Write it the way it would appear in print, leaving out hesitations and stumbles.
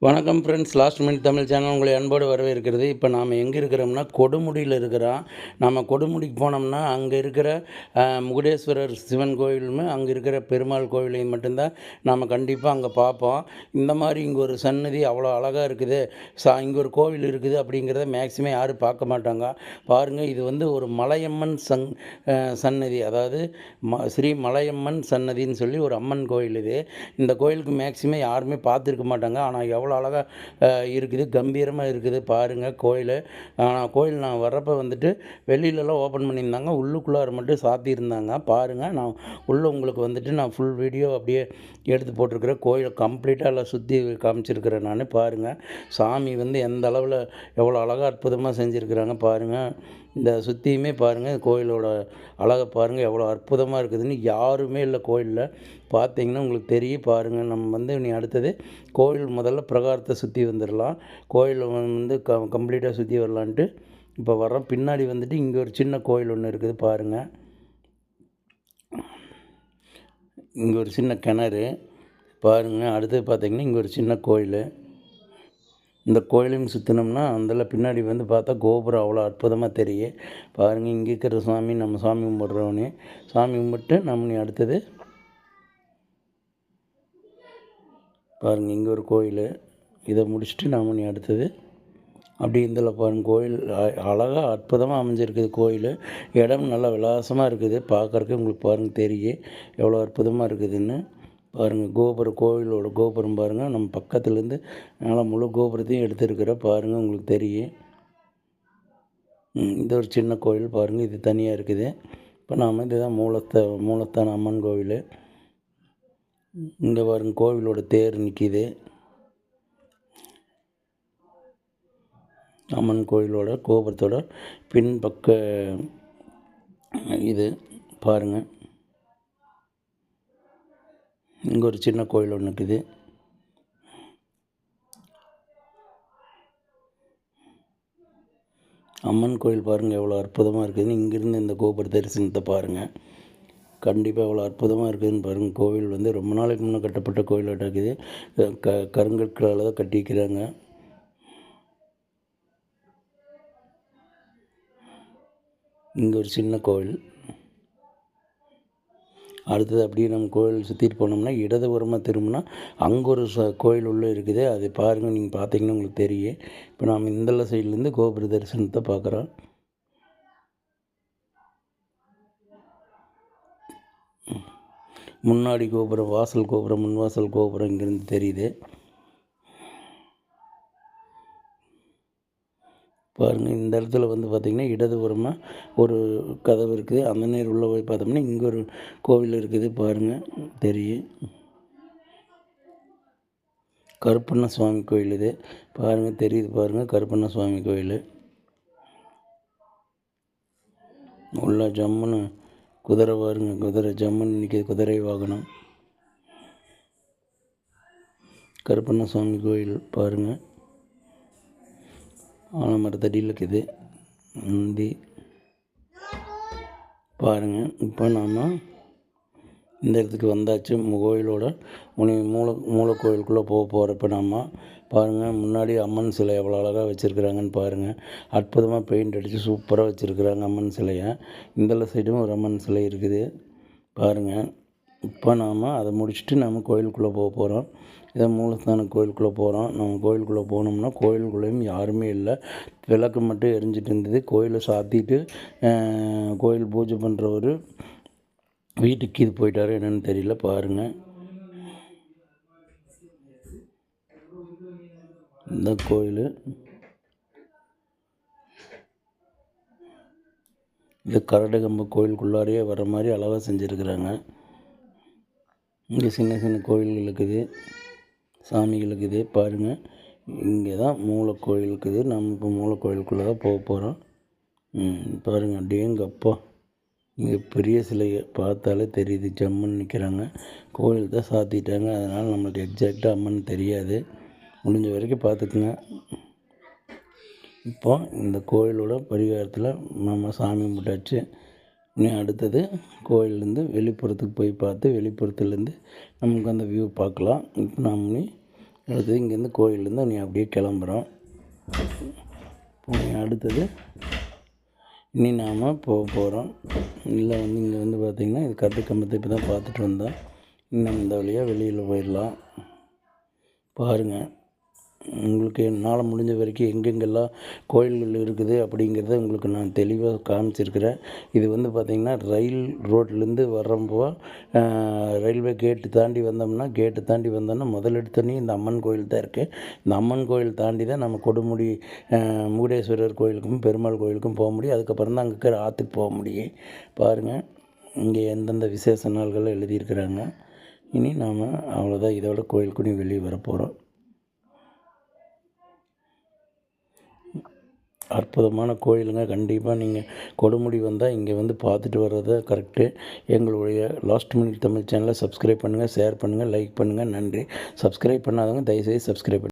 வணக்கம் friends, last minute Tamil channel உங்களை அன்போடு வரவேற்கிறது. இப்போ நாம் எங்கே இருக்கிறோம்னா கொடுமுடியில் இருக்கிறோம். நம்ம கொடுமுடிக்கு போனோம்னா அங்கே இருக்கிற முகுடேஸ்வரர் சிவன் கோயிலுமே அங்கே இருக்கிற பெருமாள் கோயிலையும் மட்டும்தான் நாம் கண்டிப்பாக அங்கே பார்ப்போம். இந்த மாதிரி இங்கே ஒரு சன்னதி அவ்வளோ அழகாக இருக்குது, இங்கே ஒரு கோவில் இருக்குது அப்படிங்கிறத மேக்ஸிமம் யாரும் பார்க்க மாட்டாங்க. பாருங்கள், இது வந்து ஒரு மலையம்மன் சன்னதி, அதாவது ஸ்ரீ மலையம்மன் சன்னதின்னு சொல்லி ஒரு அம்மன் கோயில். இது இந்த கோயிலுக்கு மேக்ஸிமம் யாருமே பார்த்துருக்க மாட்டாங்க. ஆனால் எவ்வளோ அழகாக இருக்குது, கம்பீரமாக இருக்குது பாருங்கள் கோயில். ஆனால் கோயில் நான் வர்றப்போ வந்துட்டு வெளியிலலாம் ஓப்பன் பண்ணியிருந்தாங்க, உள்ளுக்குள்ளார மட்டும் சாத்தியிருந்தாங்க. பாருங்கள், நான் உள்ளே உங்களுக்கு வந்துட்டு நான் ஃபுல் வீடியோ அப்படியே எடுத்து போட்டிருக்கிறேன். கோயிலை கம்ப்ளீட்டாக எல்லாம் சுற்றி காமிச்சிருக்கிறேன் நான். பாருங்கள், சாமி வந்து எந்த அளவில் எவ்வளோ அழகாக அற்புதமாக செஞ்சுருக்கிறாங்க பாருங்கள். இந்த சுற்றியுமே பாருங்கள், கோயிலோட அழகை பாருங்கள் எவ்வளோ அற்புதமாக இருக்குதுன்னு. யாருமே இல்லை கோயிலில், பார்த்தீங்கன்னா உங்களுக்கு தெரியும். பாருங்கள், நம்ம வந்து நீ அடுத்தது கோயில் முதல்ல பிரகாரத்தை சுற்றி வந்துடலாம். கோயில் வந்து கம்ப்ளீட்டாக சுற்றி வரலான்ட்டு இப்போ வர்றோம். பின்னாடி வந்துட்டு இங்கே ஒரு சின்ன கோயில் ஒன்று இருக்குது பாருங்கள். இங்கே ஒரு சின்ன கிணறு பாருங்கள். அடுத்தது பார்த்திங்கன்னா இங்கே ஒரு சின்ன கோயில். இந்த கோயிலையும் சுற்றினோம்னா அதில் பின்னாடி வந்து பார்த்தா கோபுரம் அவ்வளோ அற்புதமாக தெரியும் பாருங்கள். இங்கே இருக்கிற சாமி நம்ம சாமி கும்பிட்றோன்னே சாமி கும்பிட்டு நம்ம அடுத்தது பாருங்கள், இங்கே ஒரு கோயில். இதை முடிச்சுட்டு நாம் அடுத்தது அப்படி இதில் பாருங்கள், கோயில் அழகாக அற்புதமாக அமைஞ்சிருக்குது. கோயில் இடம் நல்லா விலாசமாக இருக்குது, பார்க்குறக்கு உங்களுக்கு பாருங்கள் தெரியும் எவ்வளோ அற்புதமாக இருக்குதுன்னு. பாருங்கள், கோயிலோட கோபுரம் பாருங்கள். நம்ம பக்கத்துலேருந்து நல்லா முழு கோபுரத்தையும் எடுத்துருக்குற பாருங்கள், உங்களுக்கு தெரியும். இது ஒரு சின்ன கோயில் பாருங்கள், இது தனியாக இருக்குது. இப்போ நாம் இதுதான் மூலஸ்தான அம்மன் கோவில். இங்கே பாருங்கள், கோவிலோட தேர் நிற்கிது. அம்மன் கோயிலோட கோபுரத்தோட பின்பக்க இது பாருங்கள். இங்கே ஒரு சின்ன கோயில் ஒன்று இருக்குது. அம்மன் கோயில் பாருங்கள் எவ்வளோ அற்புதமாக இருக்குதுன்னு. இங்கேருந்து இந்த கோபுர தரிசனத்தை பாருங்கள், கண்டிப்பாக எவ்வளோ அற்புதமாக இருக்குதுன்னு பாருங்கள். கோவில் வந்து ரொம்ப நாளைக்கு முன்னே கட்டப்பட்ட கோயிலாக இருக்குது. கருங்கற்களால் தான் கட்டிக்கிறாங்க. இங்கே ஒரு சின்ன கோவில். அடுத்தது அப்படியே நம்ம கோயில் சுற்றிட்டு போனோம்னா இடதுபுறமாக திரும்பினா அங்கே ஒரு கோயில் உள்ளே இருக்குது. அது பாருங்கள், நீங்கள் பார்த்தீங்கன்னா உங்களுக்கு தெரியும். இப்போ நாம் இந்த சைட்லேருந்து கோபுர தரிசனத்தை பார்க்குறோம். முன்னாடி கோபுரம், வாசல் கோபுரம், முன்வாசல் கோபுரம் இங்கேருந்து தெரியுது பாருங்கள். இந்த இடத்துல வந்து பார்த்திங்கன்னா இடதுபுறமாக ஒரு கதவு இருக்குது. அந்த நேரம் உள்ளே போய் பார்த்தோம்னா இங்கே ஒரு கோவில் இருக்குது பாருங்கள், தெரியும். கருப்பண்ண சுவாமி கோயில் இது பாருங்கள், தெரியுது பாருங்கள். கருப்பண்ண சுவாமி கோயில் உள்ள ஜம்முன்னு குதிரை பாருங்கள், குதிரை ஜம்முன்னு நிற்கிது, குதிரை வாகனம். கருப்பண்ண சுவாமி கோயில் பாருங்கள், ஆலமரத்தடியில் இருக்குது நந்தி பாருங்கள். இப்போ நாம் இந்த இடத்துக்கு வந்தாச்சு. கோயிலோட மூல கோயிலுக்குள்ளே போகிறப்ப நம்ம பாருங்கள், முன்னாடி அம்மன் சிலை எவ்வளோ அழகாக வச்சுருக்குறாங்கன்னு பாருங்கள். அற்புதமாக பெயிண்ட் அடித்து சூப்பராக வச்சுருக்குறாங்க அம்மன் சிலையை. இந்த சைடும் ஒரு அம்மன் சிலை இருக்குது பாருங்கள். இப்போ நாம் அதை முடிச்சுட்டு நம்ம கோயிலுக்குள்ளே போகிறோம். இதை மூலஸ்தான கோயிலுக்குள்ளே போகிறோம். நம்ம கோயிலுக்குள்ளே போனோம்னா கோயிலுக்குள்ளேயும் யாருமே இல்லை, விளக்கு மட்டும் எரிஞ்சிட்டு இருந்தது. கோயிலை சாத்திட்டு கோயில் பூஜை பண்ணுறவர் வீட்டுக்கு இது போயிட்டார், என்னென்னு தெரியல பாருங்கள். இந்த கோயில் இது கரடுகம்ப கோயிலுக்குள்ளாரையே வர மாதிரி அழகாக செஞ்சுருக்குறாங்க. இங்கே சின்ன சின்ன கோயில்கள் இருக்குது, சாமிகள் இருக்குது பாருங்கள். இங்கே தான் மூலக்கோயில் இருக்குது. நம்ம இப்போ மூலக்கோயிலுக்குள்ளே தான் போகிறோம். பாருங்கள், அப்படியேங்கப்பா இங்கே பெரிய சிலையை பார்த்தாலே தெரியுது, ஜம்முன்னு நிற்கிறாங்க. கோயில் தான் சாத்திட்டாங்க, அதனால் நம்மளுக்கு எக்ஸாக்டாக அம்மன் தெரியாது. முடிஞ்ச வரைக்கும் பார்த்துக்குங்க. இப்போ இந்த கோயிலோட பரிகாரத்தில் நம்ம சாமி கும்பிட்டாச்சு. அடுத்தது கோயிலேருந்து வெளிப்புறத்துக்கு போய் பார்த்து வெளிப்புறத்துலேருந்து நமக்கு அந்த வியூ பார்க்கலாம். இப்போ நாம் அடுத்தது இங்கேருந்து கோயிலேருந்து நீ அப்படியே கிளம்புறோம். அடுத்தது இனி நாம் போக போகிறோம். இல்லை இங்கே பார்த்திங்கன்னா இது கட்டு கம்பத்தை இப்போ தான் பார்த்துட்டு வந்தோம். இன்னும் இந்த வழியாக வெளியில் போயிடலாம். பாருங்கள், உங்களுக்கு என்னால் முடிஞ்ச வரைக்கும் எங்கெங்கெல்லாம் கோயில்கள் இருக்குது அப்படிங்கிறத உங்களுக்கு நான் தெளிவாக காமிச்சிருக்கிறேன். இது பார்த்திங்கன்னா ரயில் ரோட்லேருந்து வரப்போ ரயில்வே கேட்டு தாண்டி வந்தோம்னா முதல் எடுத்தோடனே இந்த அம்மன் கோயில் தான் இருக்குது. இந்த அம்மன் கோயில் தாண்டி தான் நம்ம கொடுமுடி முகுடேஸ்வரர் கோயிலுக்கும் பெருமாள் கோயிலுக்கும் போக முடியும். அதுக்கப்புறம் தான் அங்கே இருக்கிற ஆற்றுக்கு போக முடியும். பாருங்கள், இங்கே எந்தெந்த விசேஷ நாள்களை எழுதியிருக்கிறாங்க. இனி நாம் அவ்வளோதான், இதோட கோயிலுக்கு நீ வெளியே வர போகிறோம். அற்புதமான கோயிலுங்க. கண்டிப்பாக நீங்கள் கொடுமுடி வந்தால் இங்கே பார்த்துட்டு வர்றது கரெக்டு. எங்களுடைய லாஸ்ட் மினிட் தமிழ் சேனலை சப்ஸ்கிரைப் பண்ணுங்கள், ஷேர் பண்ணுங்கள், லைக் பண்ணுங்கள். நன்றி. சப்ஸ்கிரைப் பண்ணாதவங்க தயவுசெய்து சப்ஸ்கிரைப் பண்ணுங்கள்.